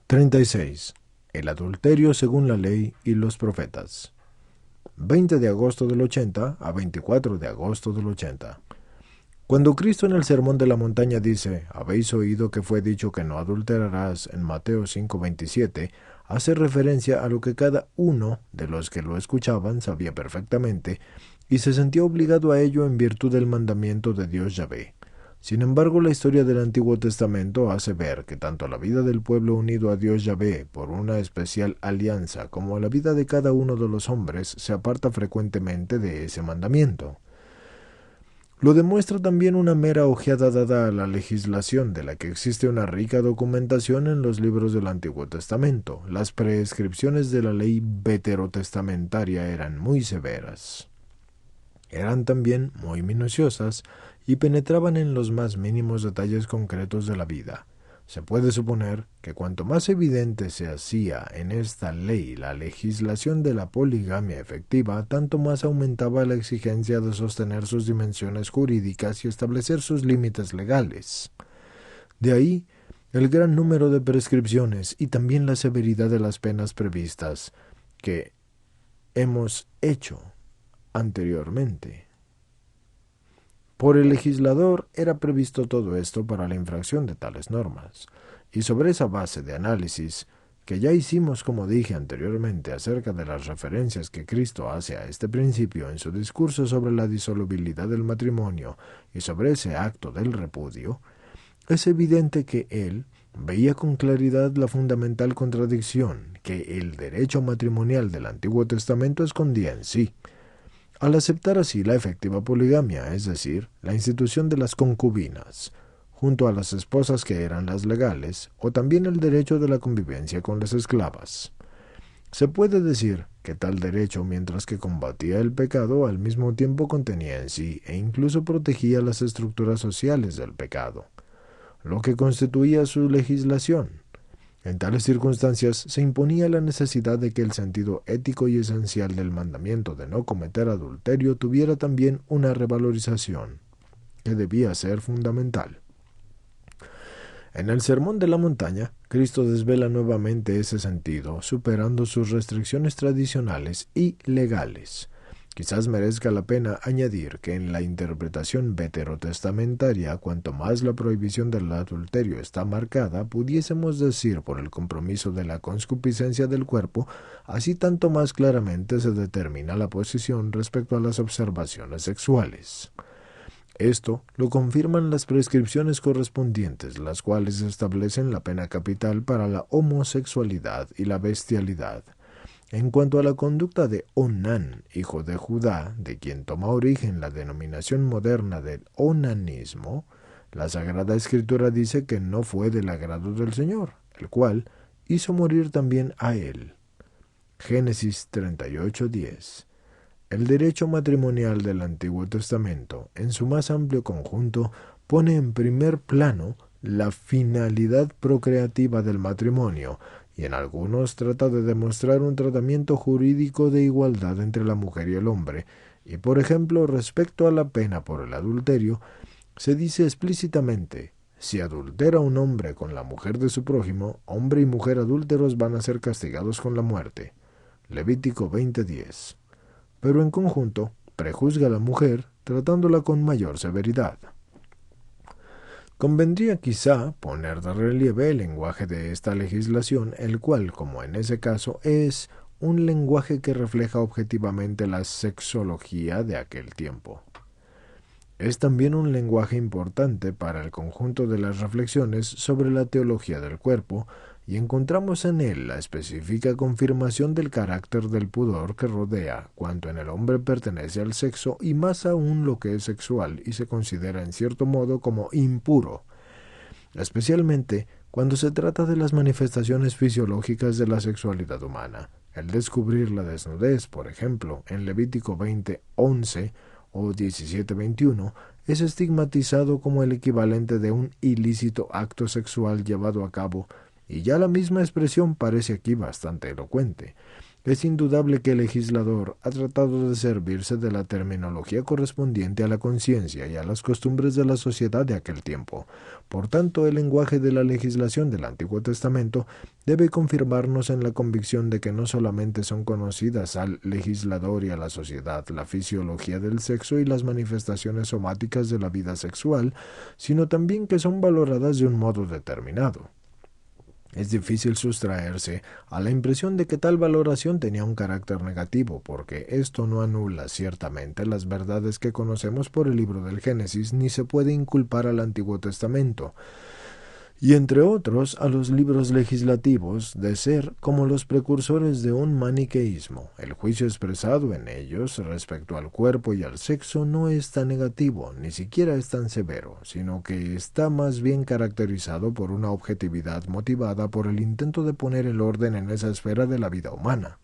36. El adulterio según la ley y los profetas. 20 de agosto del 80 a 24 de agosto del 80. Cuando Cristo en el Sermón de la Montaña dice, «Habéis oído que fue dicho que no adulterarás» en Mateo 5:27, hace referencia a lo que cada uno de los que lo escuchaban sabía perfectamente y se sentía obligado a ello en virtud del mandamiento de Dios Yahvé. Sin embargo, la historia del Antiguo Testamento hace ver que tanto la vida del pueblo unido a Dios Yahvé por una especial alianza como la vida de cada uno de los hombres se aparta frecuentemente de ese mandamiento. Lo demuestra también una mera ojeada dada a la legislación, de la que existe una rica documentación en los libros del Antiguo Testamento. Las prescripciones de la ley veterotestamentaria eran muy severas. Eran también muy minuciosas y penetraban en los más mínimos detalles concretos de la vida. Se puede suponer que cuanto más evidente se hacía en esta ley la legislación de la poligamia efectiva, tanto más aumentaba la exigencia de sostener sus dimensiones jurídicas y establecer sus límites legales. De ahí el gran número de prescripciones y también la severidad de las penas previstas que hemos hecho anteriormente. Por el legislador era previsto todo esto para la infracción de tales normas, y sobre esa base de análisis que ya hicimos, como dije anteriormente, acerca de las referencias que Cristo hace a este principio en su discurso sobre la disolubilidad del matrimonio y sobre ese acto del repudio, es evidente que él veía con claridad la fundamental contradicción que el derecho matrimonial del Antiguo Testamento escondía en sí. Al aceptar así la efectiva poligamia, es decir, la institución de las concubinas, junto a las esposas que eran las legales, o también el derecho de la convivencia con las esclavas. Se puede decir que tal derecho, mientras que combatía el pecado, al mismo tiempo contenía en sí e incluso protegía las estructuras sociales del pecado, lo que constituía su legislación. En tales circunstancias se imponía la necesidad de que el sentido ético y esencial del mandamiento de no cometer adulterio tuviera también una revalorización, que debía ser fundamental. En el Sermón de la Montaña, Cristo desvela nuevamente ese sentido, superando sus restricciones tradicionales y legales. Quizás merezca la pena añadir que en la interpretación veterotestamentaria, cuanto más la prohibición del adulterio está marcada, pudiésemos decir por el compromiso de la concupiscencia del cuerpo, así tanto más claramente se determina la posición respecto a las observaciones sexuales. Esto lo confirman las prescripciones correspondientes, las cuales establecen la pena capital para la homosexualidad y la bestialidad. En cuanto a la conducta de Onán, hijo de Judá, de quien toma origen la denominación moderna del onanismo, la Sagrada Escritura dice que no fue del agrado del Señor, el cual hizo morir también a él. Génesis 38:10. El derecho matrimonial del Antiguo Testamento, en su más amplio conjunto, pone en primer plano la finalidad procreativa del matrimonio, y en algunos trata de demostrar un tratamiento jurídico de igualdad entre la mujer y el hombre, y por ejemplo, respecto a la pena por el adulterio, se dice explícitamente: si adultera un hombre con la mujer de su prójimo, hombre y mujer adúlteros van a ser castigados con la muerte. Levítico 20:10. Pero en conjunto, prejuzga a la mujer, tratándola con mayor severidad. Convendría quizá poner de relieve el lenguaje de esta legislación, el cual, como en ese caso, es un lenguaje que refleja objetivamente la sexología de aquel tiempo. Es también un lenguaje importante para el conjunto de las reflexiones sobre la teología del cuerpo, y encontramos en él la específica confirmación del carácter del pudor que rodea cuanto en el hombre pertenece al sexo y más aún lo que es sexual y se considera en cierto modo como impuro, especialmente cuando se trata de las manifestaciones fisiológicas de la sexualidad humana. El descubrir la desnudez, por ejemplo, en Levítico 20:11 o 17:21, es estigmatizado como el equivalente de un ilícito acto sexual llevado a cabo, y ya la misma expresión parece aquí bastante elocuente. es indudable que el legislador ha tratado de servirse de la terminología correspondiente a la conciencia y a las costumbres de la sociedad de aquel tiempo. Por tanto, el lenguaje de la legislación del Antiguo Testamento debe confirmarnos en la convicción de que no solamente son conocidas al legislador y a la sociedad la fisiología del sexo y las manifestaciones somáticas de la vida sexual, sino también que son valoradas de un modo determinado. Es difícil sustraerse a la impresión de que tal valoración tenía un carácter negativo, porque esto no anula ciertamente las verdades que conocemos por el libro del Génesis, ni se puede inculpar al Antiguo Testamento, y entre otros a los libros legislativos, de ser como los precursores de un maniqueísmo. El juicio expresado en ellos respecto al cuerpo y al sexo no es tan negativo, ni siquiera es tan severo, sino que está más bien caracterizado por una objetividad motivada por el intento de poner el orden en esa esfera de la vida humana.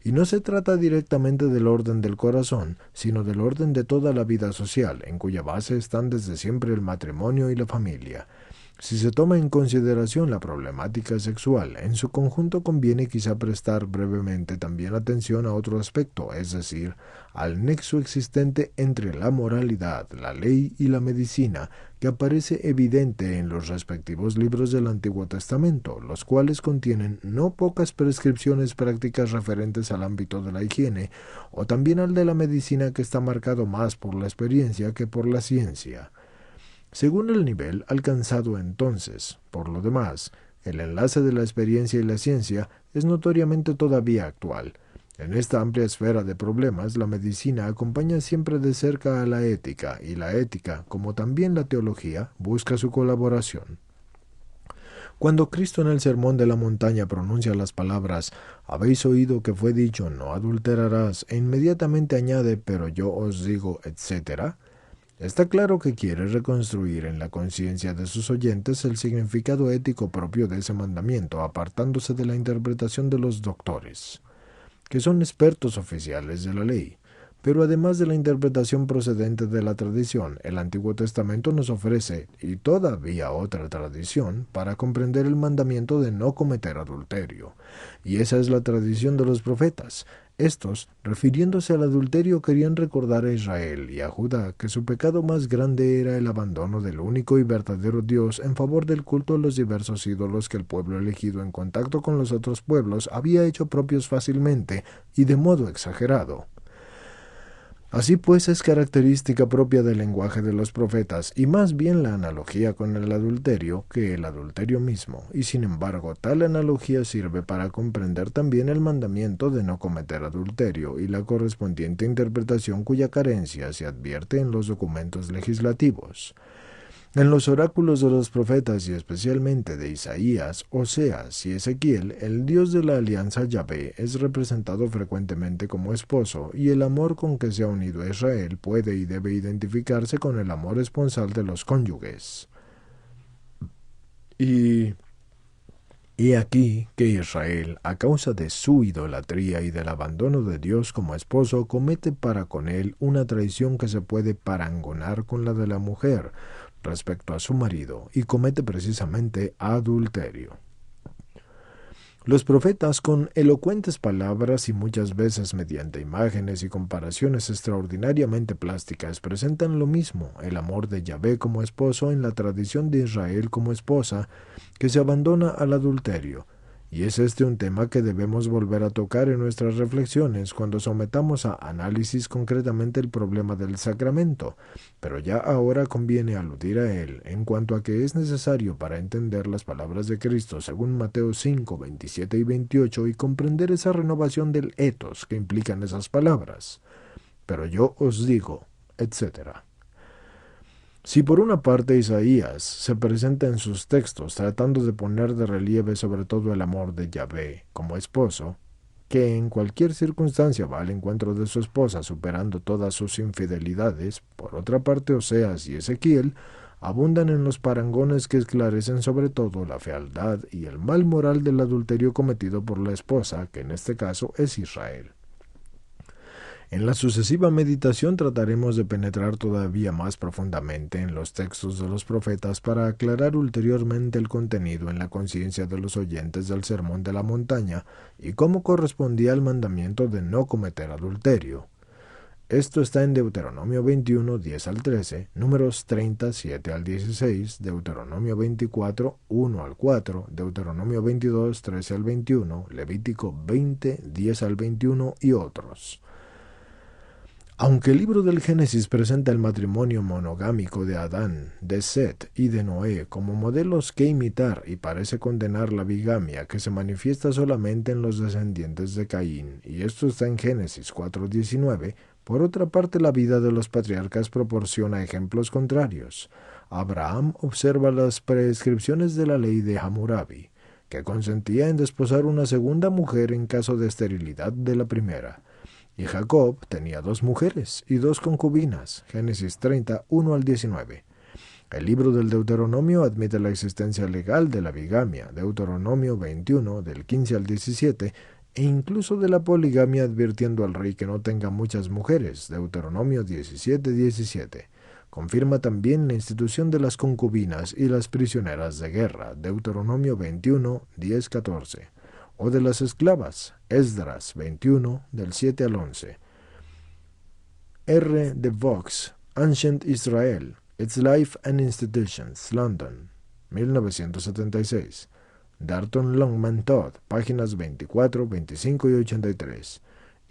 Y no se trata directamente del orden del corazón, sino del orden de toda la vida social, en cuya base están desde siempre el matrimonio y la familia. Si se toma en consideración la problemática sexual, en su conjunto conviene quizá prestar brevemente también atención a otro aspecto, es decir, al nexo existente entre la moralidad, la ley y la medicina, que aparece evidente en los respectivos libros del Antiguo Testamento, los cuales contienen no pocas prescripciones prácticas referentes al ámbito de la higiene, o también al de la medicina, que está marcado más por la experiencia que por la ciencia. Según el nivel alcanzado entonces, por lo demás, el enlace de la experiencia y la ciencia es notoriamente todavía actual. En esta amplia esfera de problemas, la medicina acompaña siempre de cerca a la ética, y la ética, como también la teología, busca su colaboración. Cuando Cristo en el Sermón de la Montaña pronuncia las palabras «Habéis oído que fue dicho, no adulterarás», e inmediatamente añade «pero yo os digo», etc., está claro que quiere reconstruir en la conciencia de sus oyentes el significado ético propio de ese mandamiento, apartándose de la interpretación de los doctores, que son expertos oficiales de la ley. Pero además de la interpretación procedente de la tradición, el Antiguo Testamento nos ofrece, y todavía otra tradición, para comprender el mandamiento de no cometer adulterio. Y esa es la tradición de los profetas. Estos, refiriéndose al adulterio, querían recordar a Israel y a Judá que su pecado más grande era el abandono del único y verdadero Dios en favor del culto a los diversos ídolos que el pueblo elegido en contacto con los otros pueblos había hecho propios fácilmente y de modo exagerado. Así pues, es característica propia del lenguaje de los profetas, y más bien la analogía con el adulterio que el adulterio mismo, y sin embargo tal analogía sirve para comprender también el mandamiento de no cometer adulterio y la correspondiente interpretación cuya carencia se advierte en los documentos legislativos. En los oráculos de los profetas y especialmente de Isaías, Oseas y Ezequiel, el Dios de la alianza Yahvé es representado frecuentemente como esposo, y el amor con que se ha unido a Israel puede y debe identificarse con el amor esponsal de los cónyuges. Y aquí que Israel, a causa de su idolatría y del abandono de Dios como esposo, comete para con él una traición que se puede parangonar con la de la mujer respecto a su marido, y comete precisamente adulterio. Los profetas, con elocuentes palabras y muchas veces mediante imágenes y comparaciones extraordinariamente plásticas, presentan lo mismo, el amor de Yahvé como esposo en la tradición de Israel como esposa, que se abandona al adulterio. Y es este un tema que debemos volver a tocar en nuestras reflexiones cuando sometamos a análisis concretamente el problema del sacramento, pero ya ahora conviene aludir a él en cuanto a que es necesario para entender las palabras de Cristo según Mateo 5, 27 y 28 y comprender esa renovación del etos que implican esas palabras. Pero yo os digo, etc. Si por una parte Isaías se presenta en sus textos tratando de poner de relieve sobre todo el amor de Yahvé como esposo, que en cualquier circunstancia va al encuentro de su esposa superando todas sus infidelidades, por otra parte Oseas y Ezequiel abundan en los parangones que esclarecen sobre todo la fealdad y el mal moral del adulterio cometido por la esposa, que en este caso es Israel. En la sucesiva meditación trataremos de penetrar todavía más profundamente en los textos de los profetas para aclarar ulteriormente el contenido en la conciencia de los oyentes del Sermón de la Montaña y cómo correspondía al mandamiento de no cometer adulterio. Esto está en Deuteronomio 21, 10 al 13, Números 30, 7 al 16, Deuteronomio 24, 1 al 4, Deuteronomio 22, 13 al 21, Levítico 20, 10 al 21 y otros. Aunque el libro del Génesis presenta el matrimonio monogámico de Adán, de Set y de Noé como modelos que imitar y parece condenar la bigamia que se manifiesta solamente en los descendientes de Caín, y esto está en Génesis 4:19, por otra parte la vida de los patriarcas proporciona ejemplos contrarios. Abraham observa las prescripciones de la ley de Hammurabi, que consentía en desposar una segunda mujer en caso de esterilidad de la primera. Y Jacob tenía 2 mujeres y 2 concubinas. Génesis 30, 1 al 19. El libro del Deuteronomio admite la existencia legal de la bigamia. Deuteronomio 21, del 15 al 17, e incluso de la poligamia, advirtiendo al rey que no tenga muchas mujeres. Deuteronomio 17, 17. Confirma también la institución de las concubinas y las prisioneras de guerra. Deuteronomio 21, 10, 14. O de las esclavas, Esdras 21, del 7 al 11. R. de Vaux, Ancient Israel, Its Life and Institutions, London, 1976. Darton Longman Todd, páginas 24, 25 y 83.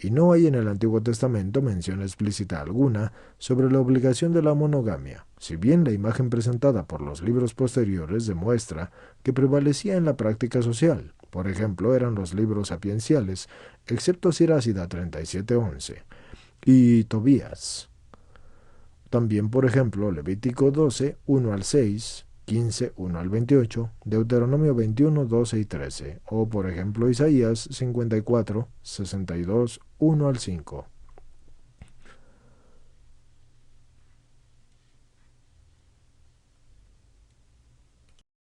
Y no hay en el Antiguo Testamento mención explícita alguna sobre la obligación de la monogamia, si bien la imagen presentada por los libros posteriores demuestra que prevalecía en la práctica social. Por ejemplo, eran los libros sapienciales, excepto Sirácida 37:11, y Tobías. También, por ejemplo, Levítico 12, 1 al 6, 15, 1 al 28, Deuteronomio 21, 12 y 13, o por ejemplo Isaías 54, 62, 1 al 5.